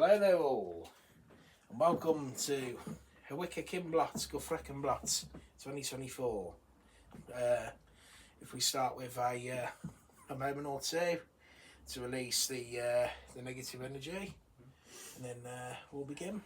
Hello there all, and welcome to Hwicce Guþfrecablót 2024. If we start with a moment or two to release the negative energy, and then we'll begin.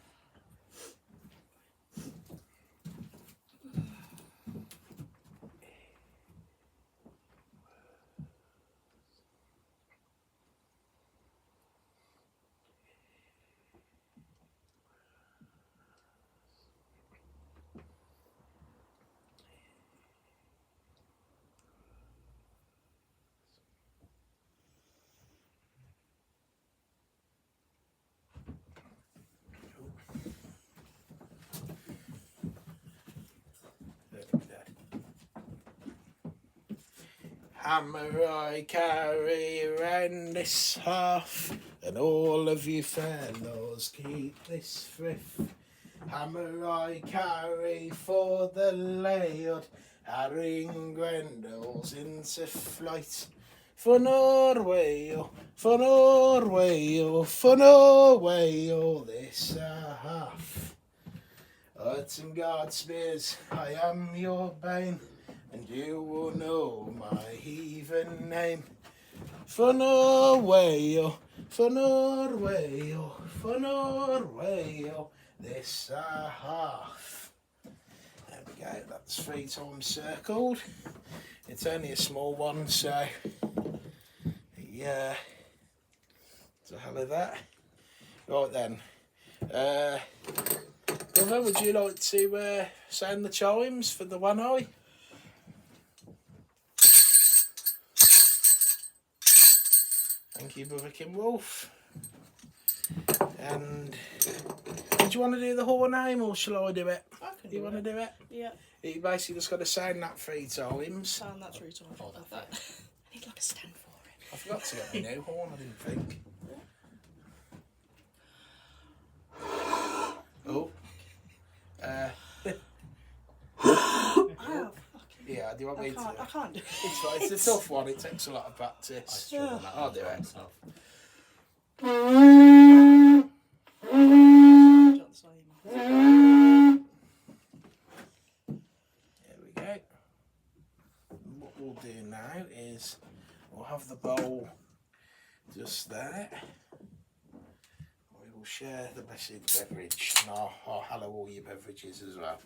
Hammer I carry round this hearth, and all of you fellows keep this thrift. Hammer I carry for the laird, harrying Grendels into flight. For Norway, oh, for Norway, oh, for Norway, oh, this half. Odds and God spears, I am your bane, and you will know my heathen name. For Norway, oh, for Norway, oh, for Norway, oh, this half. There we go, that's 3 times circled. It's only a small one, so yeah, the hell of that. Right then, Brother, would you like to sound the chimes for the one eye? Thank you, Brother Kim Wolf. And do you want to do the whole name, or shall I do it? I can You want to do it? Yeah. You basically just got to sound that 3 times. Sound that 3 times. Oh, I need like a stand for it. I forgot to get my new horn, I didn't think. Oh. Yeah, do you want me to? I can't do it. It's fine, it's a tough one, it takes a lot of practice. I'll do it. There we go. What we'll do now is we'll have the bowl just there. We will share the blessed beverage, and I'll hallow all your beverages as well.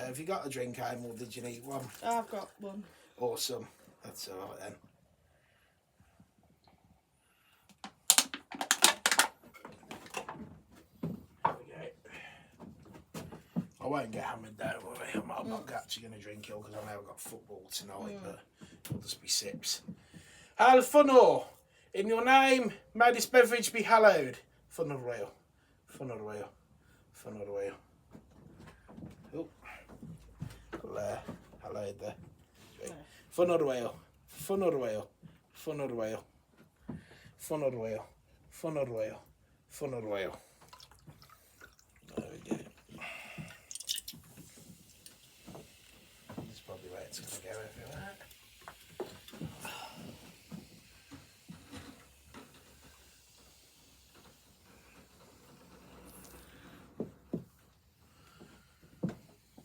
Have you got a drink, Aim, or did you need one? I've got one. Awesome. That's all right then. There we go. I won't get hammered, don't worry. I'm not actually going to drink it because I know I've got football tonight, but it'll just be sips. Al Funor, in your name, may this beverage be hallowed. Funor Royal. Funor Royal. Funor Royal. Oh. Hallowed there. Funor Royal. Funor Royal. Funor Royal. Funor Royal. Funor Royal. Funor Royal. There we go. That's probably where it's going to go everywhere.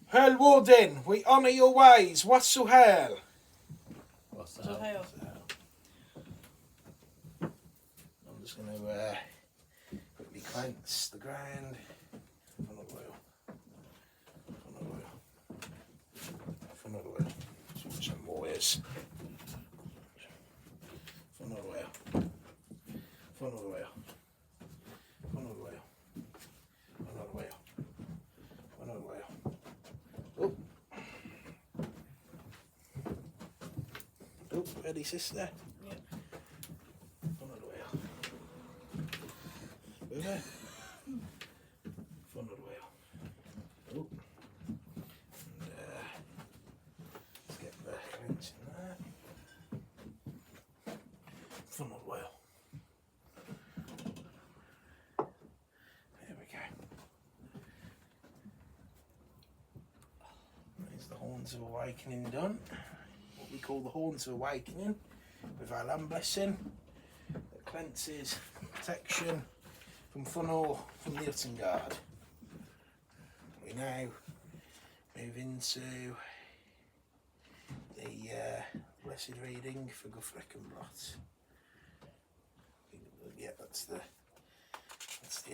Hell Warden, we honour your ways. What's so hell? What's the hell? I'm just going to quickly cleanse the ground. Funnel oil. Funnel oil. Funnel oil. Let's watch some warriors. Funnel oil. Funnel oil. Funnel oil. Funnel oil. Funnel oil. Oh. Oh, ready, sister? Yeah. Funnel oil. Over. Funnel oil. Oh. And let's get the cleansing there. Funnel oil. There we go. There's the horns of awakening done. What we call the horns of awakening with our land blessing that cleanses, protection, from Funnel from the Uttengard. We now move into the blessed reading for Guþfrecablót. Yeah, that's the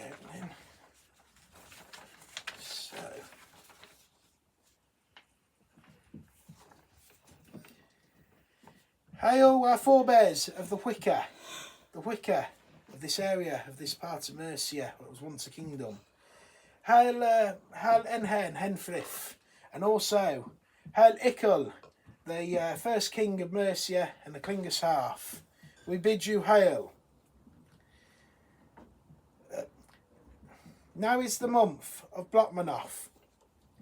opening. So hail our forebears of the Hwicce of this area, of this part of Mercia, what was once a kingdom. Hail Henfrith, and also hail Ickle, the first king of Mercia and the Klingers half. We bid you hail. Now is the month of Blotmanoff,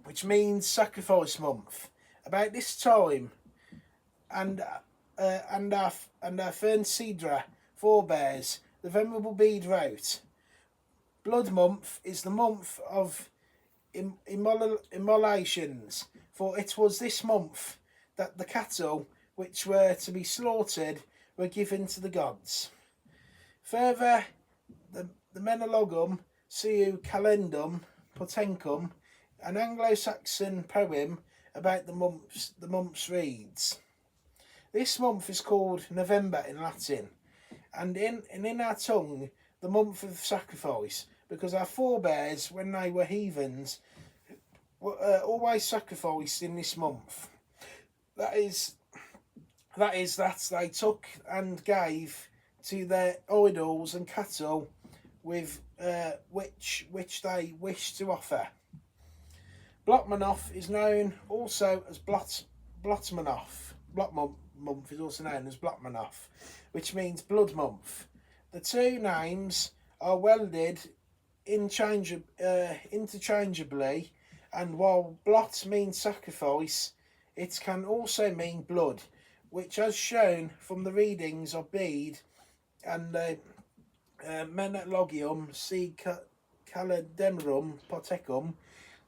which means sacrifice month. About this time, and our Fern Cedra forebears, the venerable Bede wrote, Blood month is the month of immolations, for it was this month that the cattle which were to be slaughtered were given to the gods. Further, the Menologum Seu Calendum Potencum, an Anglo-Saxon poem about the months reads, this month is called November in Latin, and in our tongue the month of sacrifice, because our forebears, when they were heathens, were always sacrificed in this month. That is that they took and gave to their idols and cattle with which they wished to offer. Blotmanoff is known also as Blotmanoff. Month is also known as Blotmanoff, which means blood month. The two names are welded interchangeably, and while blot means sacrifice, it can also mean blood, which, as shown from the readings of Bede and the Menologium Si Calendemrum Potecum,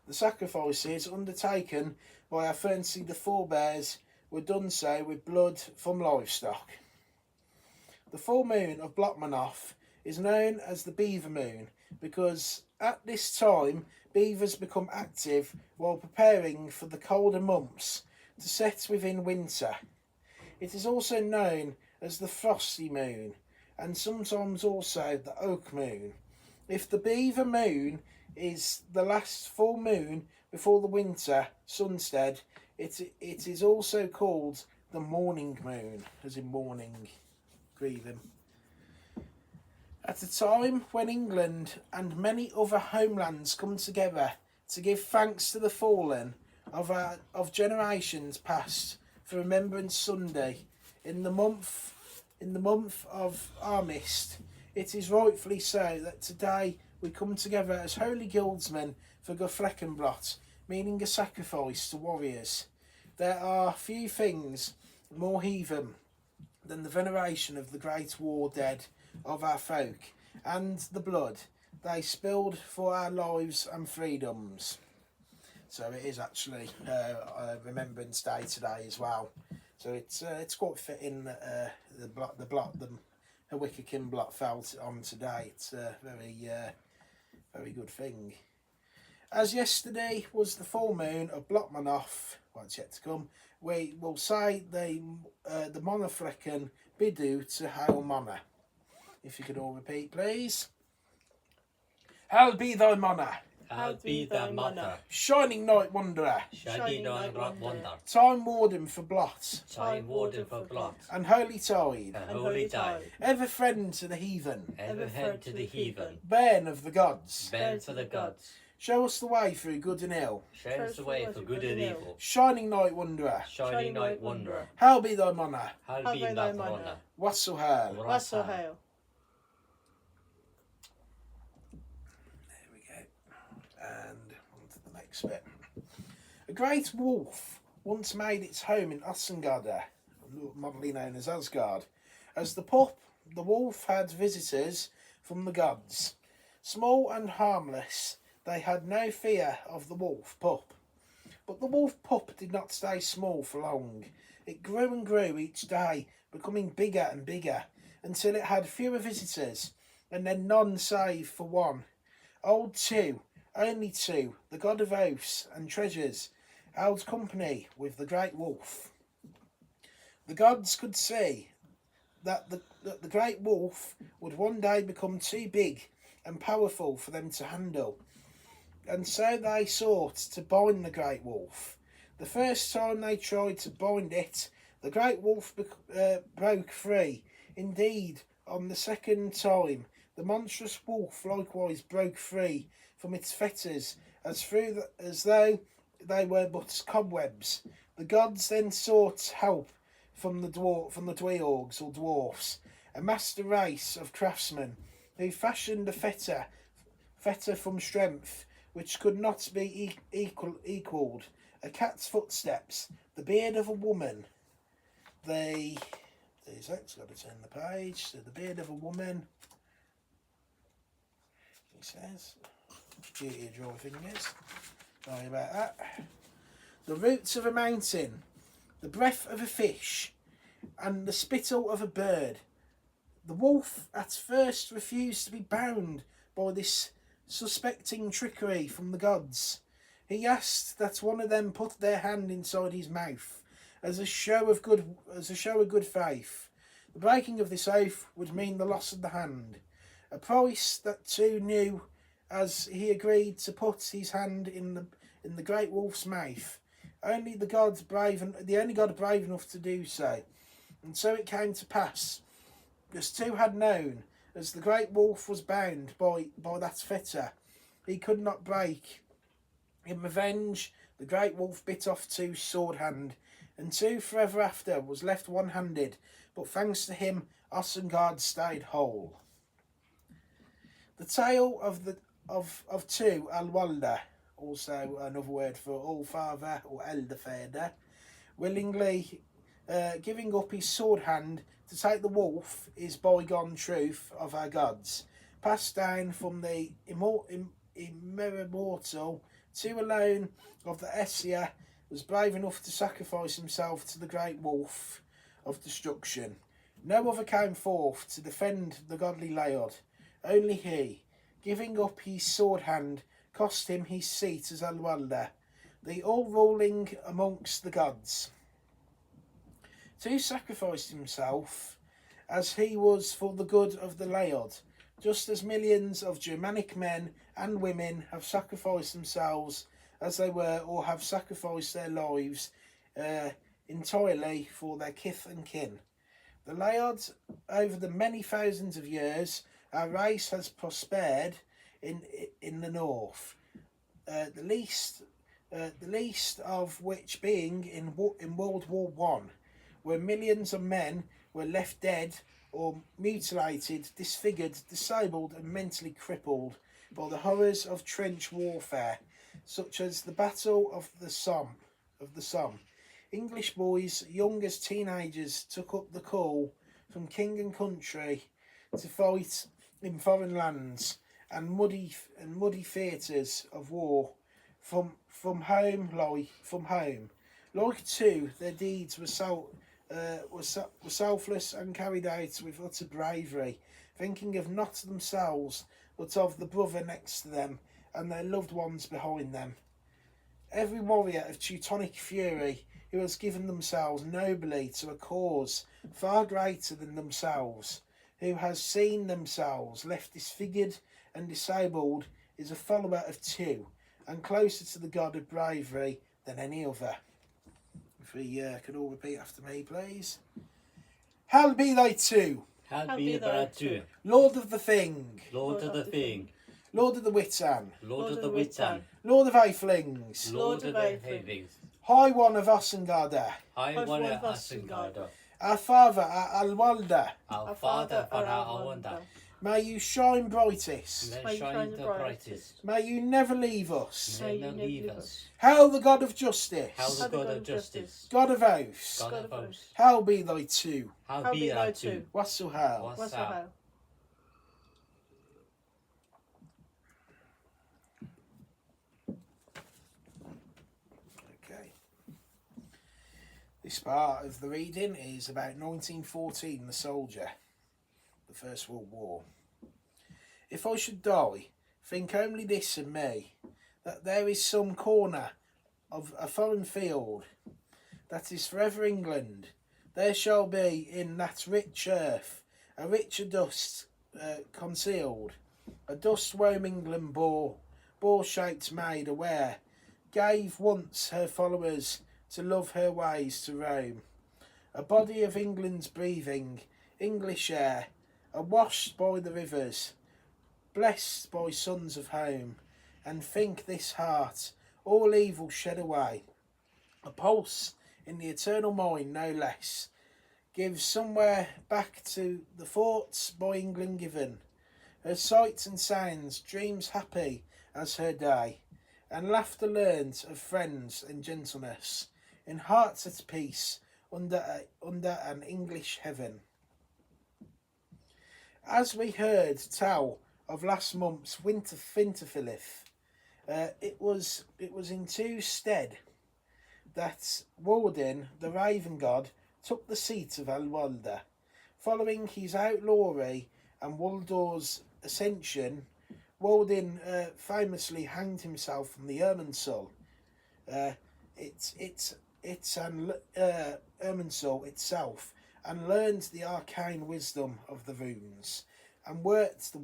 the sacrifices undertaken by our fancy the forebears were done so with blood from livestock. The full moon of Blotmanoff is known as the beaver moon because at this time beavers become active while preparing for the colder months to set within winter. It is also known as the frosty moon and sometimes also the oak moon. If the beaver moon is the last full moon before the winter sunstead, it is also called the morning moon, as in morning, grieving. At a time when England and many other homelands come together to give thanks to the fallen of generations past for Remembrance Sunday in the month of our mist, it is rightfully so that today we come together as holy guildsmen for Guþfrecablót, meaning a sacrifice to warriors. There are few things more heathen than the veneration of the great war dead of our folk and the blood they spilled for our lives and freedoms. So it is actually Remembrance Day today as well. So it's quite fitting that the Hwicce Guþfrecablót felt on today. It's a very good thing. As yesterday was the full moon of Blotmanoff, what's yet to come, we will say the Monofrecan Bidu to Hail Mona. If you could all repeat, please. Hail be thy Mona. Hail be thy mother, Shining night wanderer, shining night wonder, time warden for blot, time warden for blot, and holy tide, and holy tide, ever friend to the heathen, ever friend to the heathen, bairn of the gods. bend for the gods, Show us the way through good and ill, show us the way for good and evil, shining night wanderer. shining night wanderer, Hail be thy Mona. hail be thy mother, Wassel hail. Wassel hail. There we go. And on to the next bit. A great wolf once made its home in Uttengard, modernly known as Asgard. As the wolf had visitors from the gods. Small and harmless, they had no fear of the wolf pup. But the wolf pup did not stay small for long. It grew and grew each day, becoming bigger and bigger, until it had fewer visitors and then none save for one. Old two, only two, the god of oaths and treasures, held company with the great wolf. The gods could see that the great wolf would one day become too big and powerful for them to handle, and so they sought to bind the great wolf. The first time they tried to bind it, the great wolf broke free. Indeed, on the second time, the monstrous wolf likewise broke free from its fetters, as though they were but cobwebs. The gods then sought help from the dweorgs or dwarfs, a master race of craftsmen, who fashioned a fetter from strength, which could not be equalled. A cat's footsteps, the beard of a woman. Got to turn the page. So the beard of a woman. He says, beauty of dry fingers. Sorry about that. The roots of a mountain, the breath of a fish, and the spittle of a bird. The wolf at first refused to be bound by this suspecting trickery from the gods. He asked that one of them put their hand inside his mouth as a show of good faith. The breaking of this oath would mean the loss of the hand, a price that two knew, as he agreed to put his hand in the great wolf's mouth. The only god brave enough to do so. And so it came to pass, as two had known, as the great wolf was bound by that fetter he could not break. In revenge, the great wolf bit off Two's sword hand, and Two forever after was left one-handed, but thanks to him, Isengard stayed whole. The tale of Two Alwalda, also another word for All-Father or Elderfather, willingly giving up his sword hand to take the wolf, is bygone truth of our gods, passed down from the immortal. Two alone of the Essia was brave enough to sacrifice himself to the great wolf of destruction. No other came forth to defend the godly Laird. Only he, giving up his sword hand, cost him his seat as Alwalda, the all-ruling amongst the gods. Two sacrificed himself as he was for the good of the Laird, just as millions of Germanic men and women have sacrificed themselves as they were, or have sacrificed their lives entirely for their kith and kin. The Laird, over the many thousands of years, our race has prospered in the north. The least of which being in World War One, where millions of men were left dead or mutilated, disfigured, disabled and mentally crippled by the horrors of trench warfare, such as the Battle of the Somme. English boys, young as teenagers, took up the call from king and country to fight in foreign lands and muddy theatres of war from home. Like Two, their deeds were selfless and carried out with utter bravery, thinking of not themselves but of the brother next to them and their loved ones behind them. Every warrior of Teutonic fury who has given themselves nobly to a cause far greater than themselves, who has seen themselves left disfigured and disabled, is a follower of Two, and closer to the god of bravery than any other. If we could all repeat after me, please. Hal be thy Two, Hal be thy Two, Lord of the Thing, Lord of the Thing, Lord of the Witan, Lord of the Witan, Lord of Aethelings, Lord of the Havings, High One of Isengard, High One of Isengard, our Father, our Alwalda, our Father for our Alwalda, may you shine brightest, may shine the brightest, may you never leave us. may not leave us. Hail the God of Justice, Hail the God of Justice, God of Oaths, God of Hosts, Hail be thy Two, Hail be thy Two, Wassail Hail. Wassail. Okay. This part of the reading is about 1914, the soldier, the First World War. If I should die, think only this of me, that there is some corner of a foreign field that is forever England. There shall be in that rich earth a richer dust concealed, a dust whom England boar-shaped maid aware, gave once her followers to love her ways to roam. A body of England's breathing, English air, awashed by the rivers, blessed by sons of home, and think this heart, all evil shed away. A pulse in the eternal mind no less, gives somewhere back to the thoughts by England given. Her sights and sounds, dreams happy as her day, and laughter learnt of friends and gentleness, in hearts at peace under an English heaven. As we heard tell of last month's Winterfilleth, it was in two stead that Woden, the raven god, took the seat of Alwalda. Following his outlawry and Waldor's ascension, Woden famously hanged himself from the Irminsul. Irminsul itself, and learned the arcane wisdom of the runes, and worked the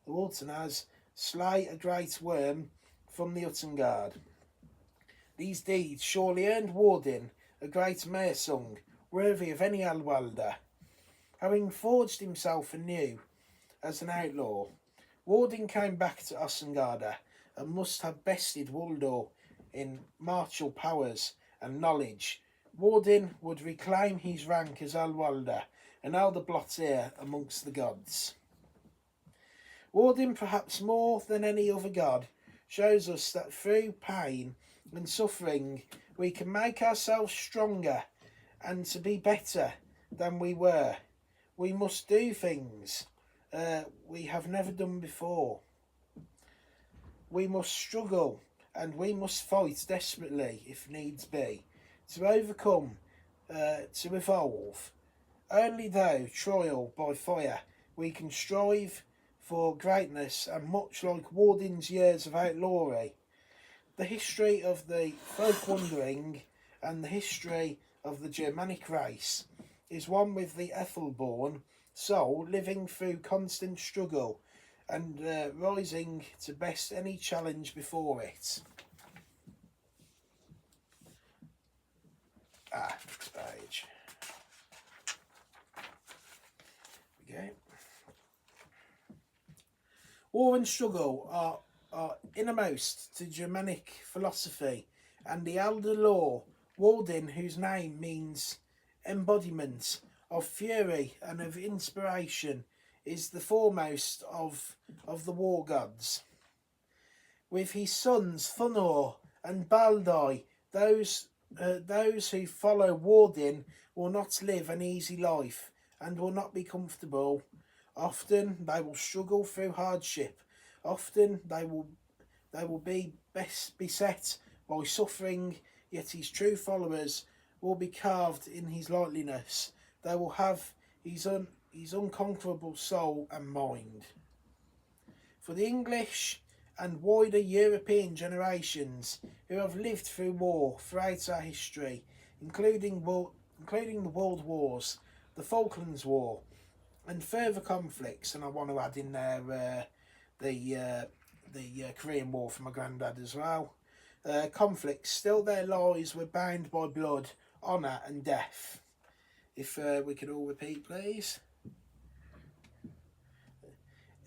Waltonaz slay a great worm from the Uttengard. These deeds surely earned Woden a great mare-song, worthy of any Alwalda. Having forged himself anew as an outlaw, Woden came back to Uttengard and must have bested Waldor in martial powers and knowledge. Woden would reclaim his rank as Alwalda, an elder blottier amongst the gods. Woden, perhaps more than any other god, shows us that through pain and suffering we can make ourselves stronger and to be better than we were. We must do things we have never done before. We must struggle and we must fight desperately if needs be to overcome, to evolve. Only though trial by fire we can strive for greatness, and much like Woden's years of outlawry, the history of the folk wandering and the history of the Germanic race is one with the Ethelborn soul living through constant struggle and rising to best any challenge before it. Next page. Here we go. War and struggle are innermost to Germanic philosophy, and the elder law, Woden, whose name means embodiment of fury and of inspiration, is the foremost of the war gods. With his sons Thunor and Baldai, those who follow Woden will not live an easy life and will not be comfortable. Often they will struggle through hardship. Often they will be beset by suffering, yet his true followers will be carved in his likeness. They will have his unconquerable soul and mind. For the English and wider European generations who have lived through war throughout our history, including the World Wars, the Falklands War, and further conflicts, and I want to add in there the Korean War for my granddad as well. Conflicts, still their lives were bound by blood, honour and death. If we could all repeat, please.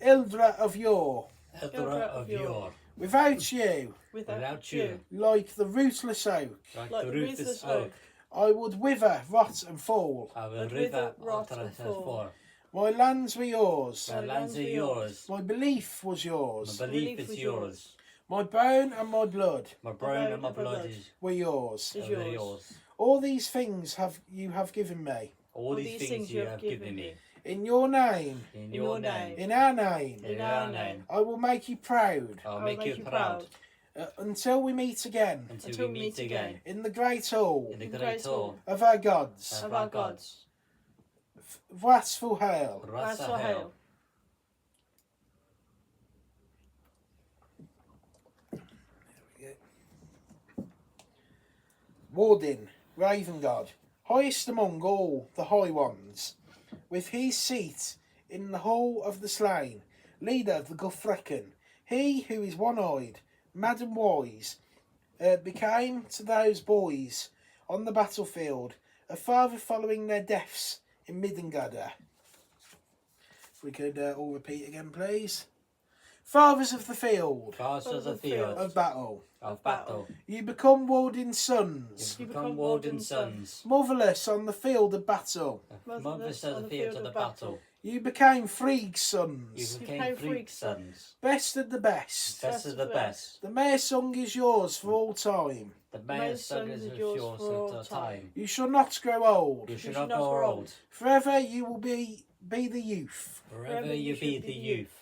Ildra of yore. Ildra of yore. Without you. Without you. Like the rootless oak. Like the ruthless oak. I would wither, rot and fall. I will wither, rot and fall. My lands were yours. My lands are yours. My belief was yours. My belief is yours. My bone and my blood. My bone and my blood were yours. Is are yours. yours. All these things you have given me. All these things you have given me. In your name. In your name. In our name. In our name. I will make you proud. I'll make you proud. Until we meet again. Until we meet again. In the great hall. In the great hall. Of our gods. Of our gods. Hwicce Guþfrecablót. Hwicce Guþfrecablót. Woden, Raven God, highest among all the high ones, with his seat in the hall of the slain, leader of the Guthfrecan, he who is one-eyed, mad and wise, became to those boys on the battlefield a father following their deaths in Middengadda. If we could all repeat again, please. Fathers of the field, Fathers of the field. of battle, Of battle. you become Woden's sons, You become Woden's sons. motherless on the field of battle. Mothers of the field of the battle. You became Freeg's You sons, became Hwicce's sons. best of the best. Best of the best. The mayor's song is yours for all time. The mayor's son is yours for all time. You shall not grow old. You should not grow old. Forever you will be the youth, Forever you be the youth.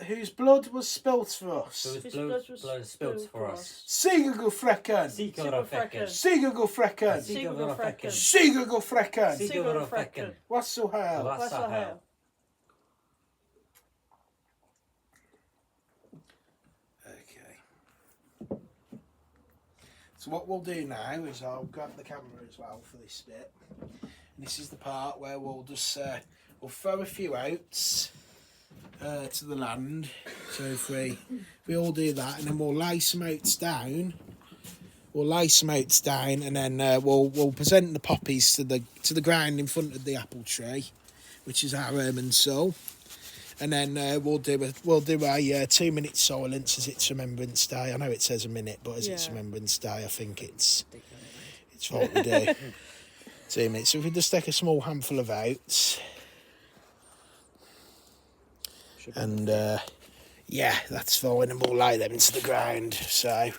whose blood was spilt for us. Whose blood spilt for us. Hwicce Guþfrecablót. Hwicce Guþfrecablót. Hwicce Guþfrecablót. Hwicce Guþfrecablót. Hwicce Guþfrecablót. Hwicce Guþfrecablót. Hwicce Guþfrecablót. Hwicce Guþfrecablót. Okay. So what we'll do now is I'll grab the camera as well for this bit. And this is the part where we'll just we'll throw a few outs to the land. So if we all do that, and then we'll lay some oats down. We'll lay some oats down, and then we'll present the poppies to the ground in front of the apple tree, which is our and soul. And then we'll do a 2-minute silence as it's Remembrance Day. I know it says a minute, but as it's Remembrance Day, I think it's what we do. 2 minutes. So if we just take a small handful of oats. And yeah, that's fine, and we'll lay them into the ground. So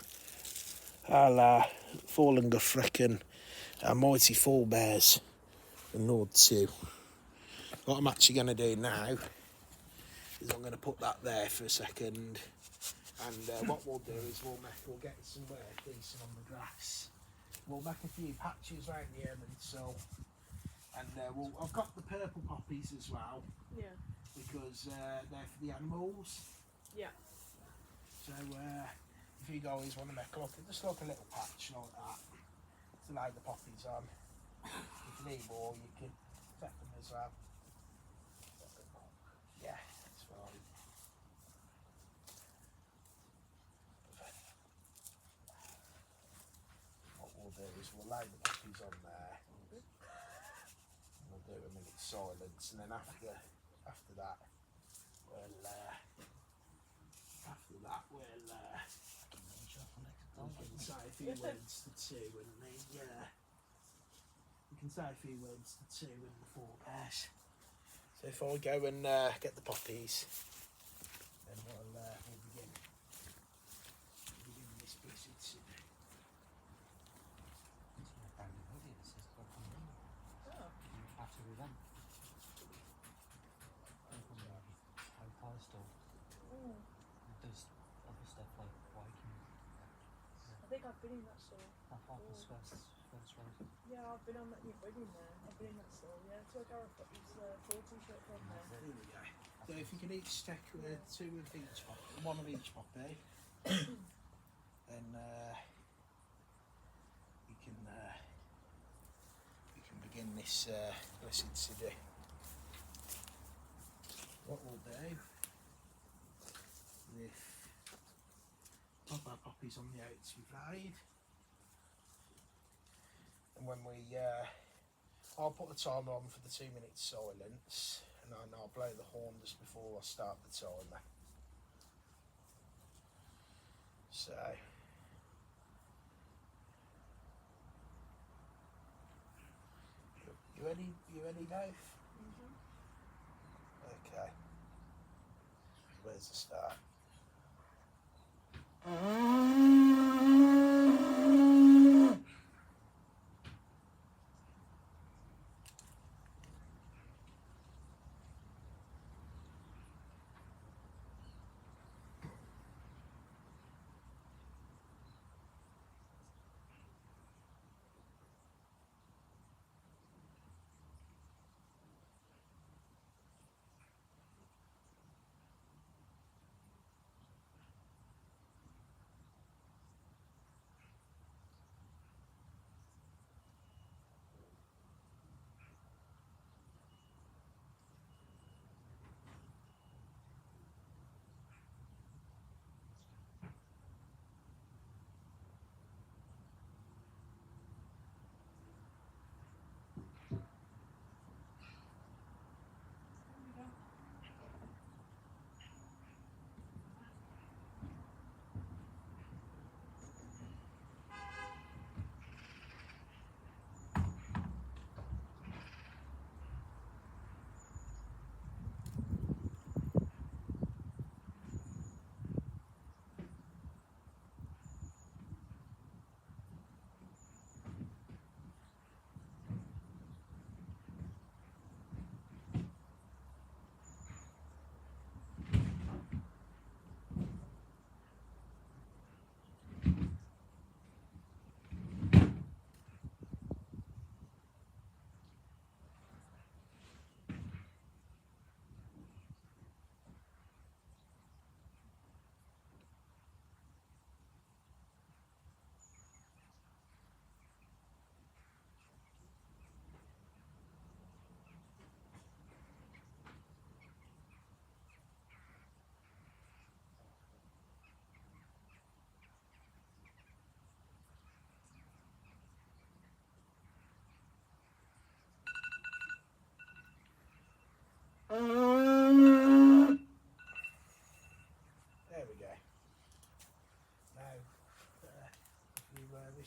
I'll fallen Guthfrecan, our mighty forebears, and Lord too. What I'm actually going to do now is I'm going to put that there for a second, and what we'll do is we'll get somewhere decent on the grass. We'll make a few patches around the and so, and I've got the purple poppies as well. Yeah. Because they're for the animals. Yeah. So if you guys want to make just like a little patch like that to lay the poppies on. If you need more, you can set them as well. Yeah, that's fine. What we'll do is we'll lay the poppies on there. We'll do a minute's silence, and then after that, we can say a few words to two and the forebears. So if I go and get the poppies, then we'll begin this blessed ceremony. I think I've been in that store. Yeah, I've been on that. You've been in there. I've been in that store. Yeah, it's like Gareth got his 40 shirt from there. There we go. So if you can each stack two of each poppy, one of each poppy, then you can begin this blessed city. What we'll do is pop our poppies on the oats we've laid, and when I'll put the timer on for the 2 minutes silence, and then I'll blow the horn just before I start the timer. So you ready? You ready, Dave? Okay. Where's the start?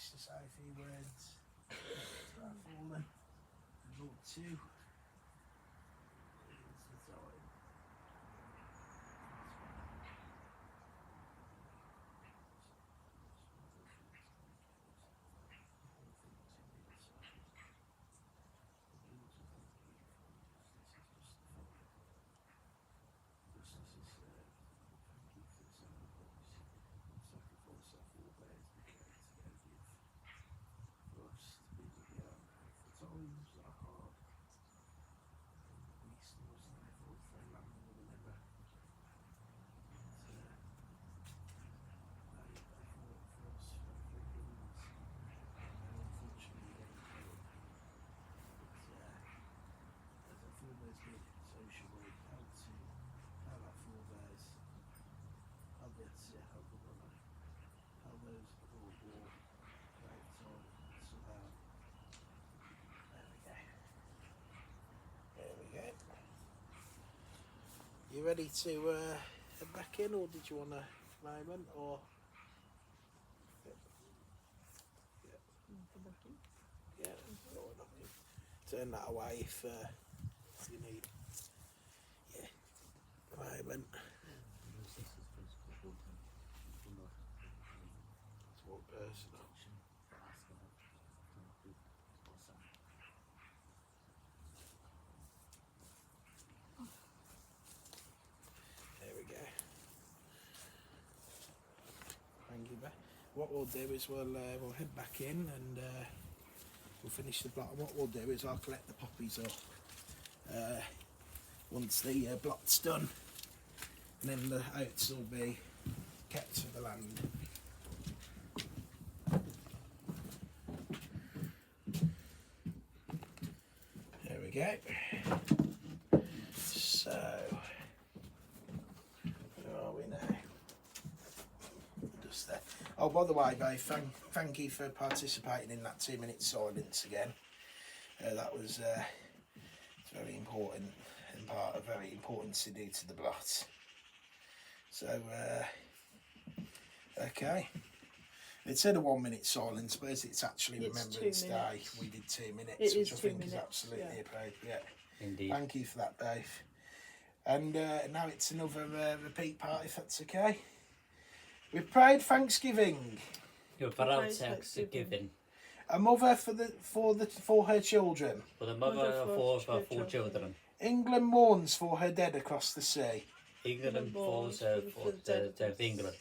wish to say a few words to our fallen? Lord two. Here's the time. You ready to head back in, or did you want a moment, or yeah, turn that away if you need. Yeah, a moment. It's one personal. What we'll do is we'll head back in and we'll finish the block. And what we'll do is I'll collect the poppies up once the block's done, and then the oats will be kept for the land. There we go. So, where are we now? Just there. Oh, by the way, Dave, thank you for participating in that 2-minute silence again. That was very important and part of very important to do to the blot. So, okay. It said a 1-minute silence, but as it's actually Remembrance Day, we did 2 minutes, which I think is absolutely appropriate. Indeed. Thank you for that, Dave. And now it's another repeat part, if that's okay. We've prayed thanksgiving. Your proud thanksgiving. A mother for her children. For the mother of her 4 children. England mourns for her dead across the sea. England mourns for the dead of England.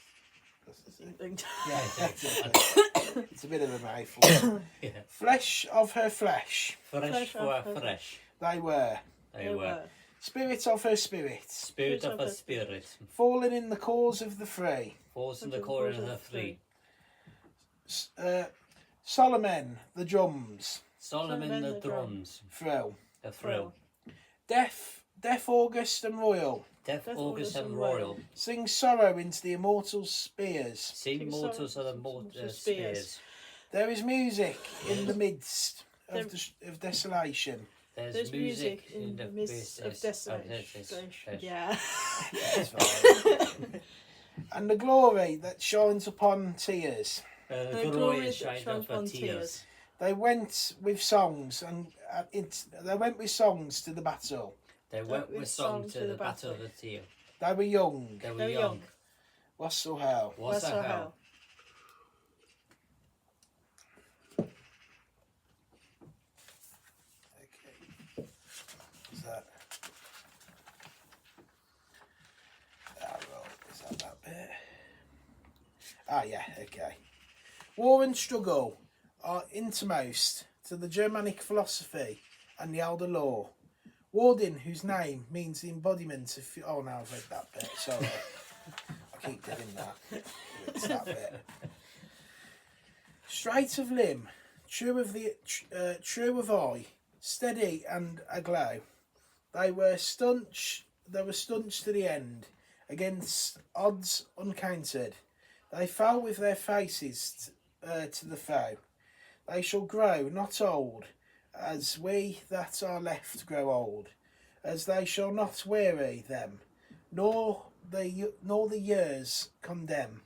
Yeah, it's a bit of a mouthful. Yeah. Flesh of her flesh. Fresh for her fresh. They were. They were. Spirit of her spirit. Spirit of her spirit. Fallen in the cause of the free. Falls in the corner of the free. Solomon, the drums. Solomon the drums. Thrill. The thrill. Deaf August and royal. Death August and royal. Sing sorrow into the immortal spears. Sing mortals of the mortal spears. There is music in the midst of desolation. There's music in the midst of desolation. Yeah. That's fine. And the glory that shines upon tears. The glory that shines upon tears. They went with songs they went with songs to the battle. They went with song to the battle of the tear. They were young. They were young. What's so hell? What's so hell? Okay. Is that? Is that bit? Ah, yeah. Okay. War and struggle are innermost to the Germanic philosophy and the elder law. Warden, whose name means the embodiment of... Oh, no, I've read that bit. Sorry. I keep doing that. It's that bit. Straight of limb, true of eye, steady and aglow. They were staunch to the end, against odds uncounted. They fell with their faces to the foe. They shall grow not old, as we that are left grow old, as they shall not weary them, nor the years condemn.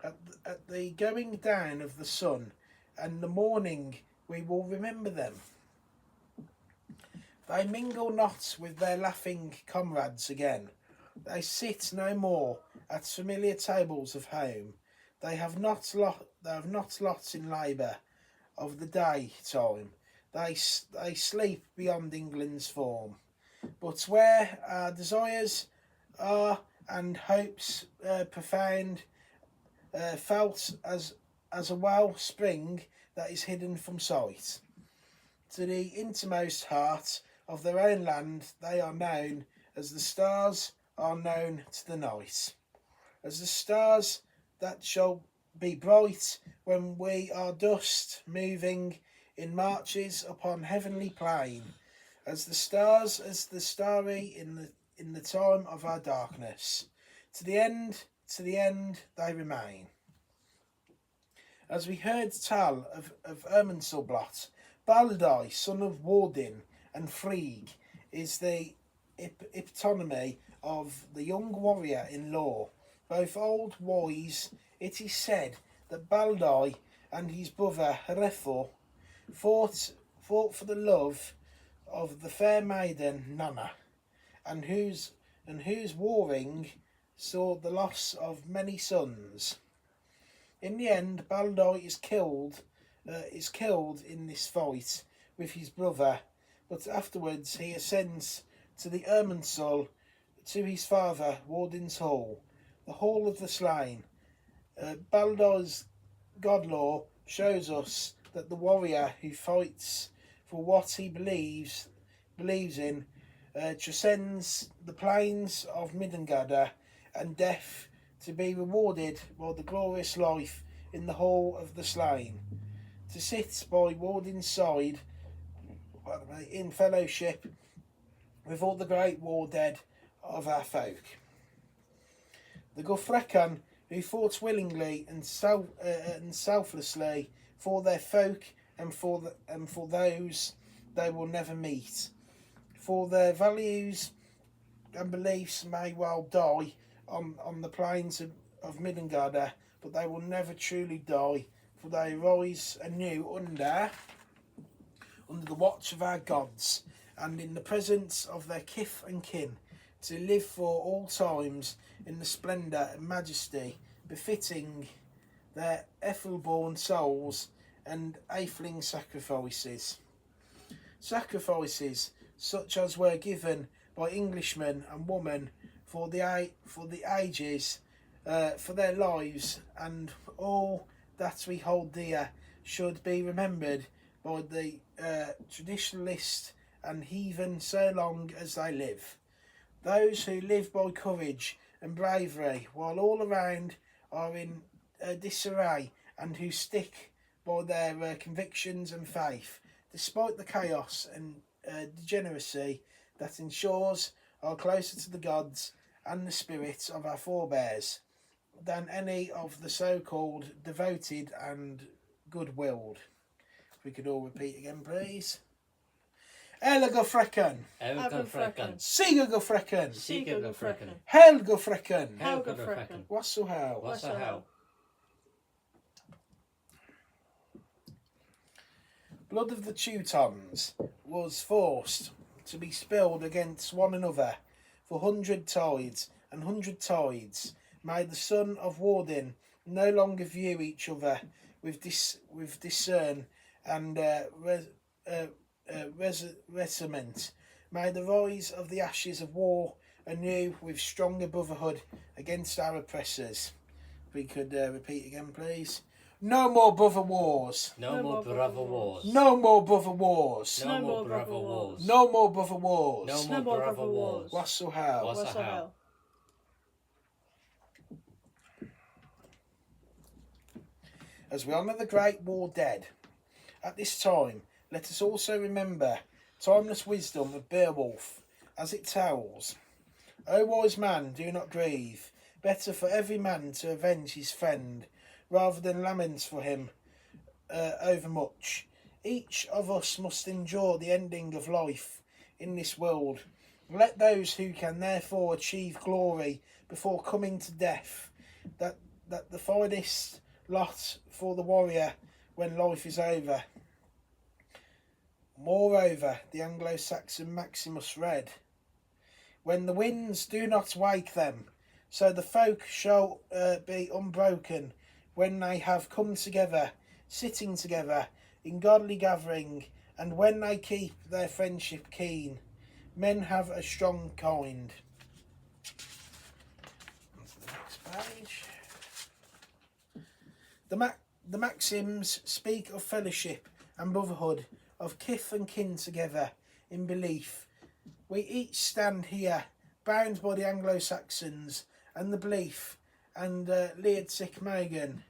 At the going down of the sun, and the morning we will remember them. They mingle not with their laughing comrades again. They sit no more at familiar tables of home. They have not lots in labour of the day time. They sleep beyond England's form. But where our desires are and hopes profound, felt as a well spring that is hidden from sight, to the innermost heart of their own land, they are known as the stars are known to the night, as the stars that shall be bright when we are dust moving in marches upon heavenly plain, as the stars, as the starry in the time of our darkness. To the end they remain. As we heard tell of Ermenselblot, Baldai, son of Wardin and Frigg, is the epitome of the young warrior in law. Both old wise, it is said that Baldai and his brother Hrethel fought for the love of the fair maiden Nanna, and whose warring saw the loss of many sons. In the end, Baldai is killed in this fight with his brother, but afterwards he ascends to the Ermensel, to his father Wardin's Hall, the Hall of the Slain. Baldai's god law shows us that the warrior who fights for what he believes in transcends the plains of Midgard and death, to be rewarded by the glorious life in the Hall of the Slain, to sit by Wardin's side in fellowship with all the great war dead of our folk. The Guthfrecan, who fought willingly and selflessly for their folk and for those they will never meet, for their values and beliefs may well die on the plains of Midgard, but they will never truly die, for they rise anew under the watch of our gods, and in the presence of their kith and kin, to live for all times in the splendour and majesty befitting their ethyl-born souls and atheling sacrifices. Sacrifices such as were given by Englishmen and women for the ages, for their lives, and all that we hold dear should be remembered by the traditionalist and heathen so long as they live. Those who live by courage and bravery while all around are in disarray, and who stick by their convictions and faith despite the chaos and degeneracy that ensures are closer to the gods and the spirits of our forebears than any of the so-called devoted and good-willed. If we could all repeat again, please. Ela Guthfrecan. Ela Guthfrecan. Siga Guthfrecan. Siga Guthfrecan. Hel Guthfrecan. Hel Guthfrecan. Wassel Hel. Wassel Hel. Blood of the Teutons was forced to be spilled against one another for 100 tides, and 100 tides made the son of Wardin no longer view each other with discern and resentment, made the rise of the ashes of war anew with stronger brotherhood against our oppressors. If we could repeat again, please. No more brother wars. No more brother wars. No more brother wars. No more brother wars. No more brother wars. No more brother wars. Wassel Hel. Wassel Hel. As we honour the great war dead, at this time let us also remember timeless wisdom of Beowulf, as it tells, O wise man, do not grieve, better for every man to avenge his friend, rather than laments for him overmuch. Each of us must endure the ending of life in this world. Let those who can therefore achieve glory before coming to death, that the finest lot for the warrior when life is over. Moreover, the Anglo-Saxon Maximus read, when the winds do not wake them, so the folk shall be unbroken when they have come together, sitting together in godly gathering, and when they keep their friendship keen, men have a strong kind. On to the next page. The maxims speak of fellowship and brotherhood, of kith and kin together in belief. We each stand here, bound by the Anglo-Saxons and the belief and Leadsic Megan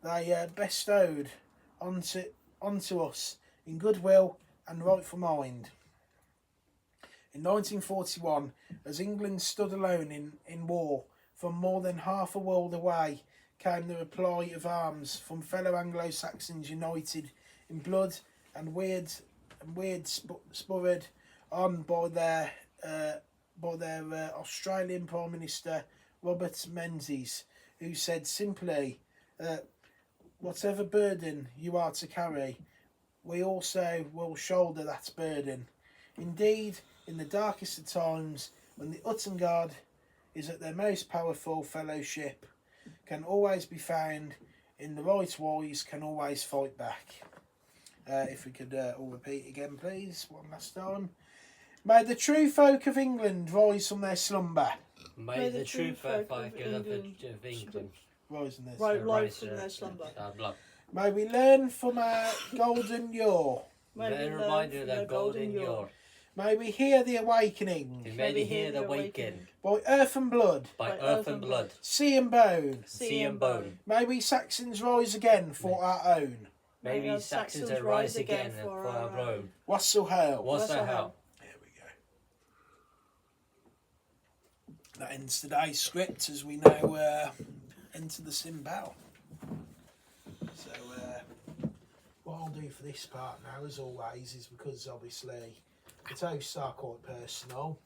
they bestowed onto us in goodwill and rightful mind. In 1941, as England stood alone in war, from more than half a world away came the reply of arms from fellow Anglo-Saxons united in blood and weird spurred on by their Australian Prime Minister Robert Menzies, who said simply, whatever burden you are to carry, we also will shoulder that burden. Indeed, in the darkest of times, when the Uttengard is at their most powerful, fellowship can always be found in the right wise, can always fight back. If we could all repeat again, please, one last time. May the true folk of England rise from their slumber. May the true folk of England Rise from their Rise from their slumber. May we learn from our golden yore. May we learn from the golden yore. May we hear the awakening. May we hear the awakening. By earth and blood. By earth and blood. Sea and bone. Sea and bone. May we Saxons rise again for our own. May we Saxons arise again for our own. Wassel Hell. Wassel Hell. There we go. That ends today's script as we now enter the Simbal. So what I'll do for this part now, as always, is because obviously the toasts are quite personal.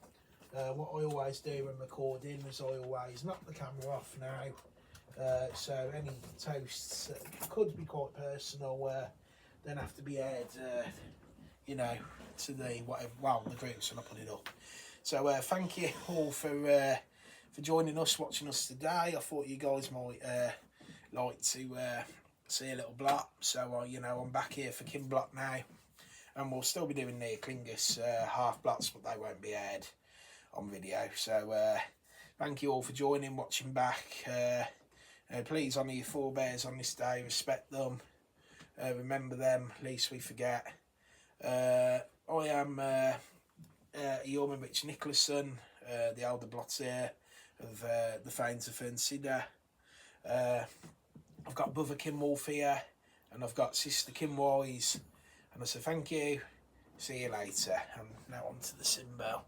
What I always do when recording is I always knock the camera off now. So any toasts that could be quite personal then have to be aired, you know, to the whatever. Well, the groups when I put it up. So thank you all for joining us, watching us today. I thought you guys might like to see a little block. So you know, I'm back here for Kim Block now, and we'll still be doing near Klingus half blocks, but they won't be aired on video. So thank you all for joining, watching back. Please honour your forebears on this day, respect them, remember them, least we forget. I am Yeoman Rich Nicholson, the elder blotter of the Fanes of Fernsidda. I've got brother Kim Wolf here, and I've got sister Kim Wise, and I say thank you, see you later, and now on to the Simbal.